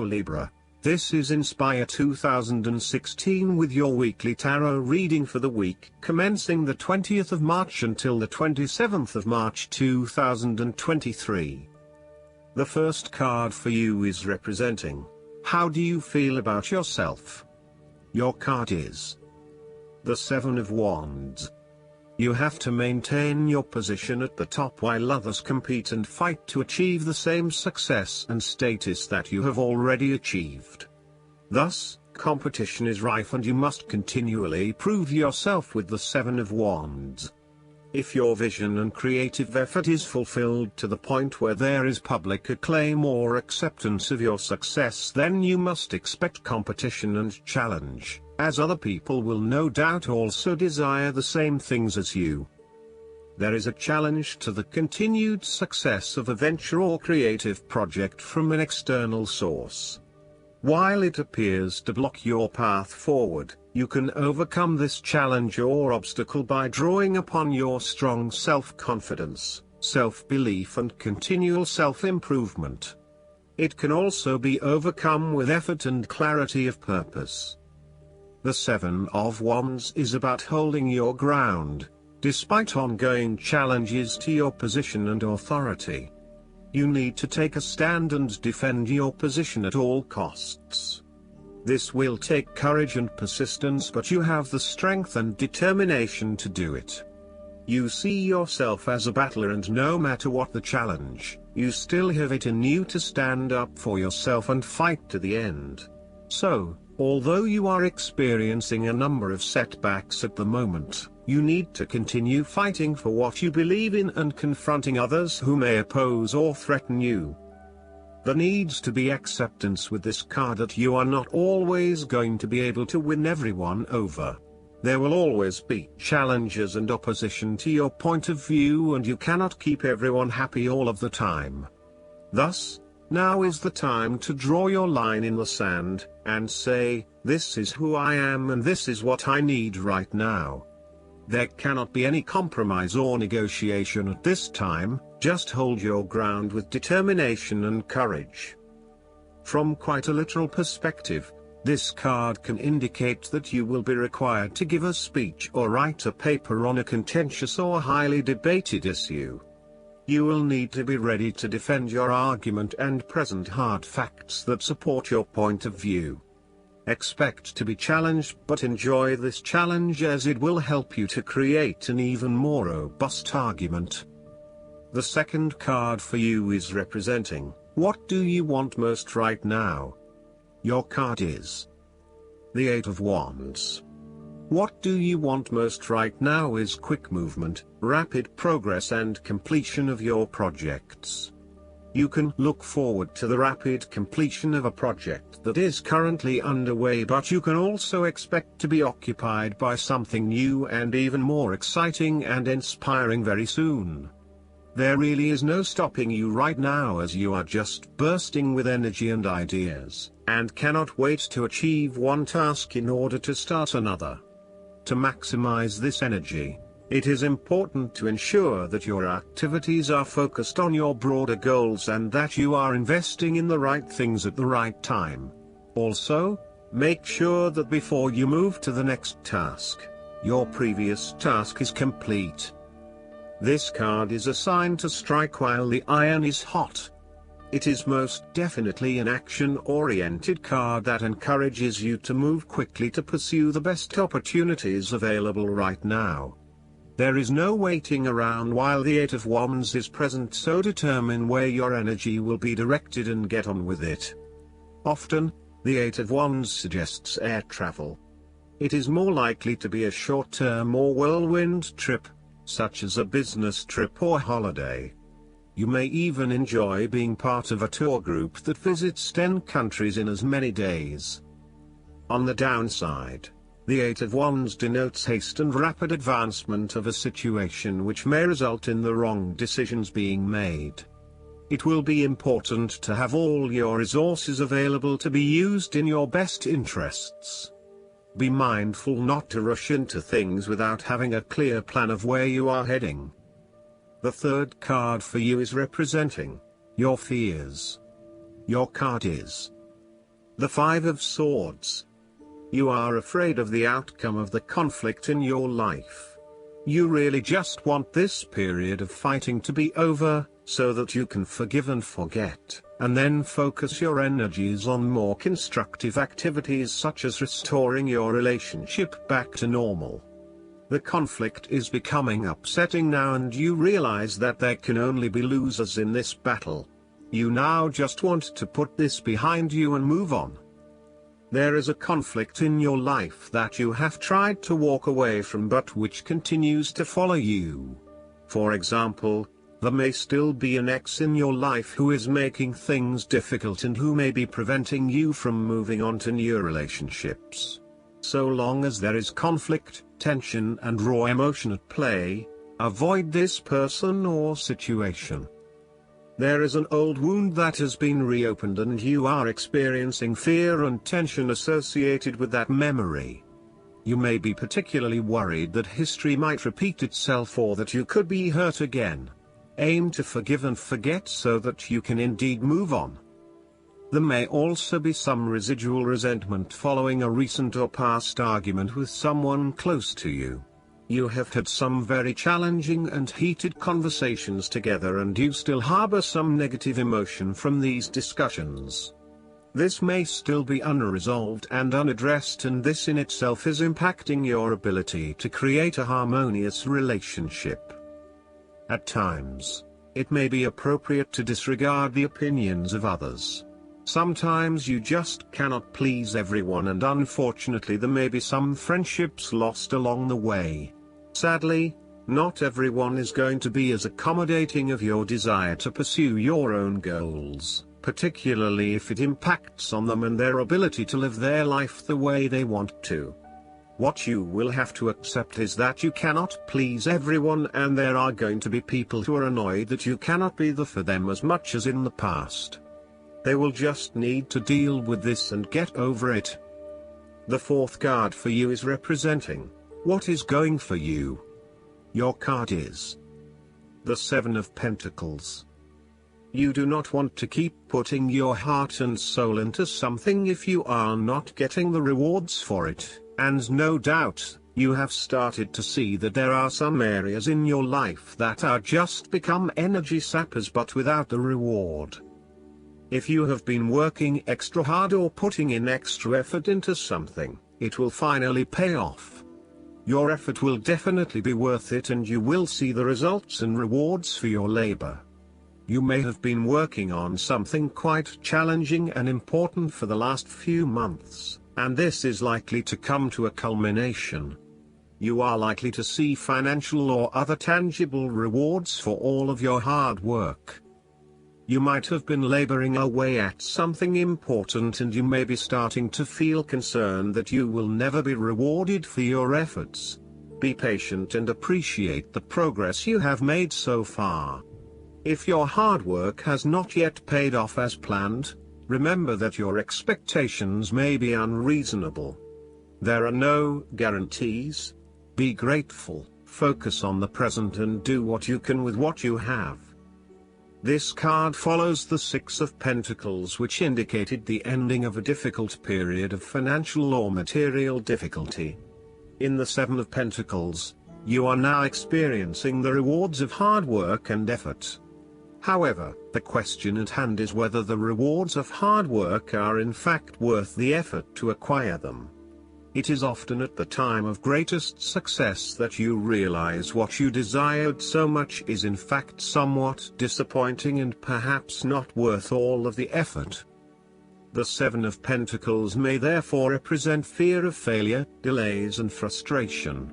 Libra. This is Inspire 2016 with your weekly tarot reading for the week commencing the 20th of March until the 27th of March 2023. The first card for you is representing, how do you feel about yourself? Your card is the Seven of Wands. You have to maintain your position at the top while others compete and fight to achieve the same success and status that you have already achieved. Thus, competition is rife and you must continually prove yourself with the Seven of Wands. If your vision and creative effort is fulfilled to the point where there is public acclaim or acceptance of your success, then you must expect competition and challenge, as other people will no doubt also desire the same things as you. There is a challenge to the continued success of a venture or creative project from an external source. While it appears to block your path forward, you can overcome this challenge or obstacle by drawing upon your strong self-confidence, self-belief and continual self-improvement. It can also be overcome with effort and clarity of purpose. The Seven of Wands is about holding your ground, despite ongoing challenges to your position and authority. You need to take a stand and defend your position at all costs. This will take courage and persistence, but you have the strength and determination to do it. You see yourself as a battler, and no matter what the challenge, you still have it in you to stand up for yourself and fight to the end. So, although you are experiencing a number of setbacks at the moment, you need to continue fighting for what you believe in and confronting others who may oppose or threaten you. There needs to be acceptance with this card that you are not always going to be able to win everyone over. There will always be challenges and opposition to your point of view, and you cannot keep everyone happy all of the time. Thus, now is the time to draw your line in the sand, and say, this is who I am and this is what I need right now. There cannot be any compromise or negotiation at this time, just hold your ground with determination and courage. From quite a literal perspective, this card can indicate that you will be required to give a speech or write a paper on a contentious or highly debated issue. You will need to be ready to defend your argument and present hard facts that support your point of view. Expect to be challenged, but enjoy this challenge as it will help you to create an even more robust argument. The second card for you is representing, what do you want most right now? Your card is the Eight of Wands. What do you want most right now is quick movement, rapid progress and completion of your projects. You can look forward to the rapid completion of a project that is currently underway, but you can also expect to be occupied by something new and even more exciting and inspiring very soon. There really is no stopping you right now, as you are just bursting with energy and ideas, and cannot wait to achieve one task in order to start another. To maximize this energy, it is important to ensure that your activities are focused on your broader goals and that you are investing in the right things at the right time. Also, make sure that before you move to the next task, your previous task is complete. This card is a sign to strike while the iron is hot. It is most definitely an action-oriented card that encourages you to move quickly to pursue the best opportunities available right now. There is no waiting around while the Eight of Wands is present, so determine where your energy will be directed and get on with it. Often, the Eight of Wands suggests air travel. It is more likely to be a short-term or whirlwind trip, such as a business trip or holiday. You may even enjoy being part of a tour group that visits 10 countries in as many days. On the downside, the Eight of Wands denotes haste and rapid advancement of a situation which may result in the wrong decisions being made. It will be important to have all your resources available to be used in your best interests. Be mindful not to rush into things without having a clear plan of where you are heading. The third card for you is representing your fears. Your card is The Five of Swords. You are afraid of the outcome of the conflict in your life. You really just want this period of fighting to be over, so that you can forgive and forget, and then focus your energies on more constructive activities such as restoring your relationship back to normal. The conflict is becoming upsetting now, and you realize that there can only be losers in this battle. You now just want to put this behind you and move on. There is a conflict in your life that you have tried to walk away from but which continues to follow you. For example, there may still be an ex in your life who is making things difficult and who may be preventing you from moving on to new relationships. So long as there is conflict, tension and raw emotion at play, avoid this person or situation. There is an old wound that has been reopened and you are experiencing fear and tension associated with that memory. You may be particularly worried that history might repeat itself or that you could be hurt again. Aim to forgive and forget so that you can indeed move on. There may also be some residual resentment following a recent or past argument with someone close to you. You have had some very challenging and heated conversations together and you still harbor some negative emotion from these discussions. This may still be unresolved and unaddressed, and this in itself is impacting your ability to create a harmonious relationship. At times, it may be appropriate to disregard the opinions of others. Sometimes you just cannot please everyone, and unfortunately there may be some friendships lost along the way. Sadly, not everyone is going to be as accommodating of your desire to pursue your own goals, particularly if it impacts on them and their ability to live their life the way they want to. What you will have to accept is that you cannot please everyone, and there are going to be people who are annoyed that you cannot be there for them as much as in the past. They will just need to deal with this and get over it. The fourth card for you is representing what is going for you. Your card is the Seven of Pentacles. You do not want to keep putting your heart and soul into something if you are not getting the rewards for it, and no doubt, you have started to see that there are some areas in your life that are just become energy sappers but without the reward. If you have been working extra hard or putting in extra effort into something, it will finally pay off. Your effort will definitely be worth it and you will see the results and rewards for your labor. You may have been working on something quite challenging and important for the last few months, and this is likely to come to a culmination. You are likely to see financial or other tangible rewards for all of your hard work. You might have been laboring away at something important and you may be starting to feel concerned that you will never be rewarded for your efforts. Be patient and appreciate the progress you have made so far. If your hard work has not yet paid off as planned, remember that your expectations may be unreasonable. There are no guarantees. Be grateful, focus on the present and do what you can with what you have. This card follows the Six of Pentacles, which indicated the ending of a difficult period of financial or material difficulty. In the Seven of Pentacles, you are now experiencing the rewards of hard work and effort. However, the question at hand is whether the rewards of hard work are in fact worth the effort to acquire them. It is often at the time of greatest success that you realize what you desired so much is in fact somewhat disappointing and perhaps not worth all of the effort. The Seven of Pentacles may therefore represent fear of failure, delays and frustration.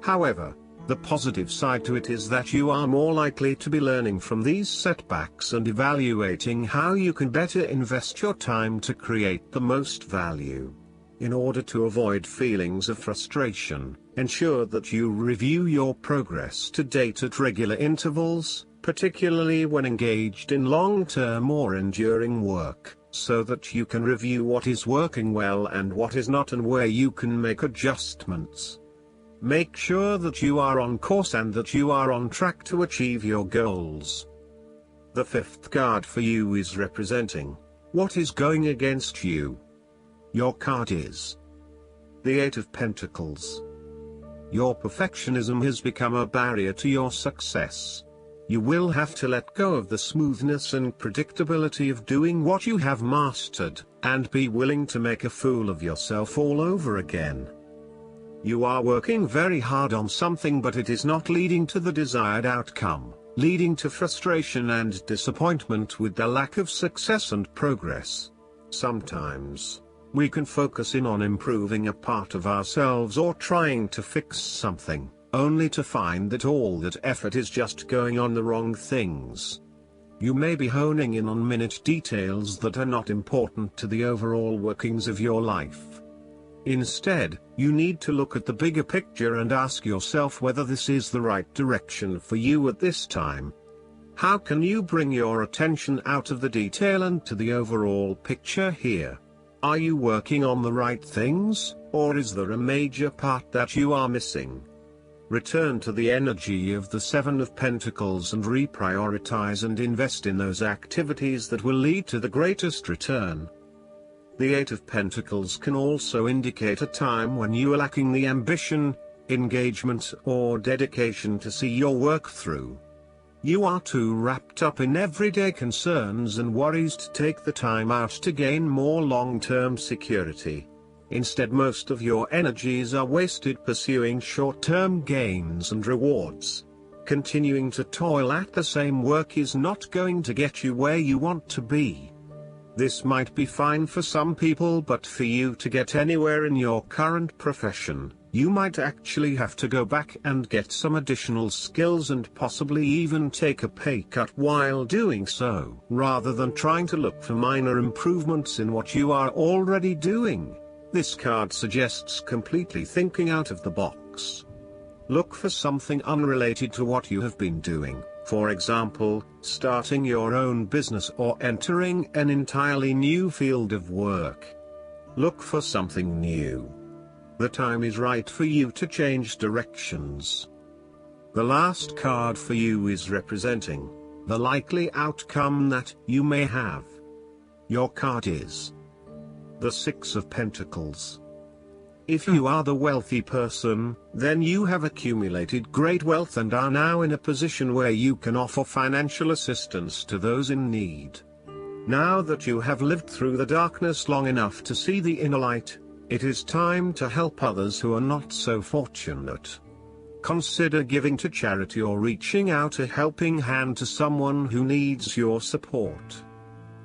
However, the positive side to it is that you are more likely to be learning from these setbacks and evaluating how you can better invest your time to create the most value. In order to avoid feelings of frustration, ensure that you review your progress to date at regular intervals, particularly when engaged in long-term or enduring work, so that you can review what is working well and what is not and where you can make adjustments. Make sure that you are on course and that you are on track to achieve your goals. The fifth card for you is representing what is going against you. Your card is the Eight of Pentacles. Your perfectionism has become a barrier to your success. You will have to let go of the smoothness and predictability of doing what you have mastered, and be willing to make a fool of yourself all over again. You are working very hard on something, but it is not leading to the desired outcome, leading to frustration and disappointment with the lack of success and progress. Sometimes, we can focus in on improving a part of ourselves or trying to fix something, only to find that all that effort is just going on the wrong things. You may be honing in on minute details that are not important to the overall workings of your life. Instead, you need to look at the bigger picture and ask yourself whether this is the right direction for you at this time. How can you bring your attention out of the detail and to the overall picture here? Are you working on the right things, or is there a major part that you are missing? Return to the energy of the Seven of Pentacles and reprioritize and invest in those activities that will lead to the greatest return. The Eight of Pentacles can also indicate a time when you are lacking the ambition, engagement, or dedication to see your work through. You are too wrapped up in everyday concerns and worries to take the time out to gain more long-term security. Instead, most of your energies are wasted pursuing short-term gains and rewards. Continuing to toil at the same work is not going to get you where you want to be. This might be fine for some people, but for you to get anywhere in your current profession, you might actually have to go back and get some additional skills and possibly even take a pay cut while doing so, rather than trying to look for minor improvements in what you are already doing. This card suggests completely thinking out of the box. Look for something unrelated to what you have been doing, for example, starting your own business or entering an entirely new field of work. Look for something new. The time is right for you to change directions. The last card for you is representing the likely outcome that you may have. Your card is the Six of Pentacles. If you are the wealthy person, then you have accumulated great wealth and are now in a position where you can offer financial assistance to those in need. Now that you have lived through the darkness long enough to see the inner light, it is time to help others who are not so fortunate. Consider giving to charity or reaching out a helping hand to someone who needs your support.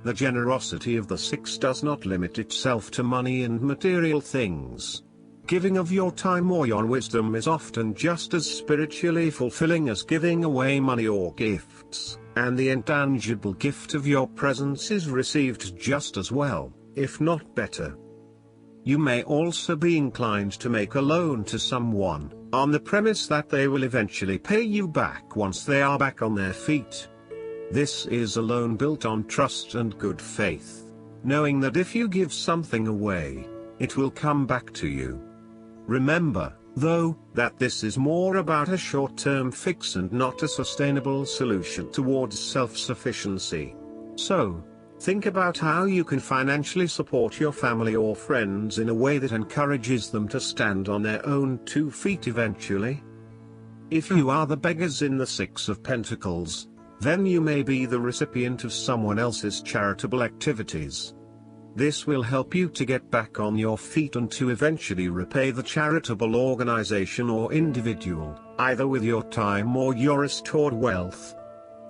The generosity of the Six does not limit itself to money and material things. Giving of your time or your wisdom is often just as spiritually fulfilling as giving away money or gifts, and the intangible gift of your presence is received just as well, if not better. You may also be inclined to make a loan to someone, on the premise that they will eventually pay you back once they are back on their feet. This is a loan built on trust and good faith, knowing that if you give something away, it will come back to you. Remember, though, that this is more about a short-term fix and not a sustainable solution towards self-sufficiency. So, think about how you can financially support your family or friends in a way that encourages them to stand on their own 2 feet eventually. If you are the beggars in the Six of Pentacles, then you may be the recipient of someone else's charitable activities. This will help you to get back on your feet and to eventually repay the charitable organization or individual, either with your time or your restored wealth.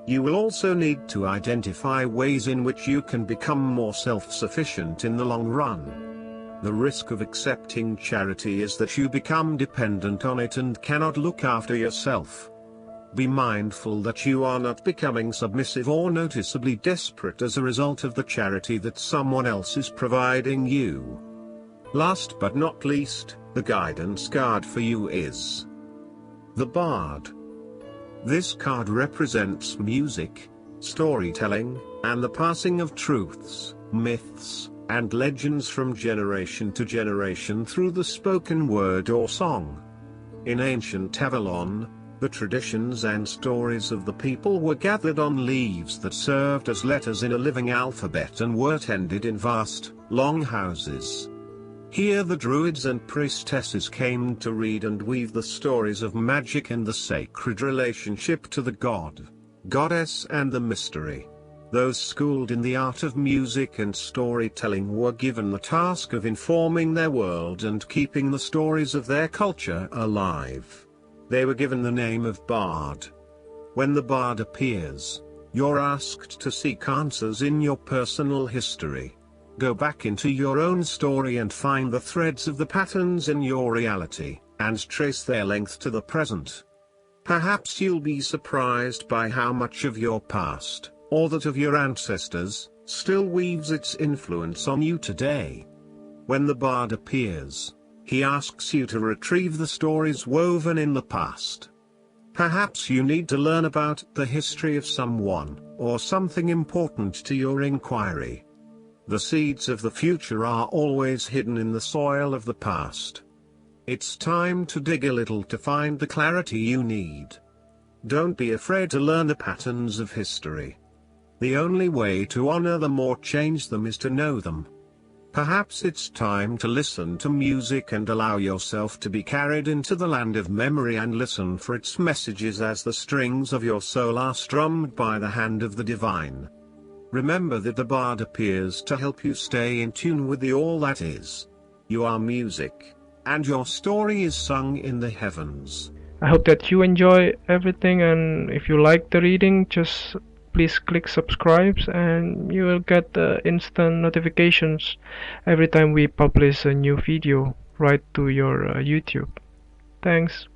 You will also need to identify ways in which you can become more self-sufficient in the long run. The risk of accepting charity is that you become dependent on it and cannot look after yourself. Be mindful that you are not becoming submissive or noticeably desperate as a result of the charity that someone else is providing you. Last but not least, the guidance card for you is the Bard. This card represents music, storytelling, and the passing of truths, myths, and legends from generation to generation through the spoken word or song. In ancient Avalon, the traditions and stories of the people were gathered on leaves that served as letters in a living alphabet and were tended in vast, long houses. Here the druids and priestesses came to read and weave the stories of magic and the sacred relationship to the god, goddess and the mystery. Those schooled in the art of music and storytelling were given the task of informing their world and keeping the stories of their culture alive. They were given the name of bard. When the bard appears, you're asked to seek answers in your personal history. Go back into your own story and find the threads of the patterns in your reality, and trace their length to the present. Perhaps you'll be surprised by how much of your past, or that of your ancestors, still weaves its influence on you today. When the bard appears, he asks you to retrieve the stories woven in the past. Perhaps you need to learn about the history of someone, or something important to your inquiry. The seeds of the future are always hidden in the soil of the past. It's time to dig a little to find the clarity you need. Don't be afraid to learn the patterns of history. The only way to honor them or change them is to know them. Perhaps it's time to listen to music and allow yourself to be carried into the land of memory and listen for its messages as the strings of your soul are strummed by the hand of the divine. Remember that the bard appears to help you stay in tune with the all that is. You are music, and your story is sung in the heavens. I hope that you enjoy everything, and if you like the reading, just please click subscribe and you will get instant notifications every time we publish a new video right to your YouTube. Thanks.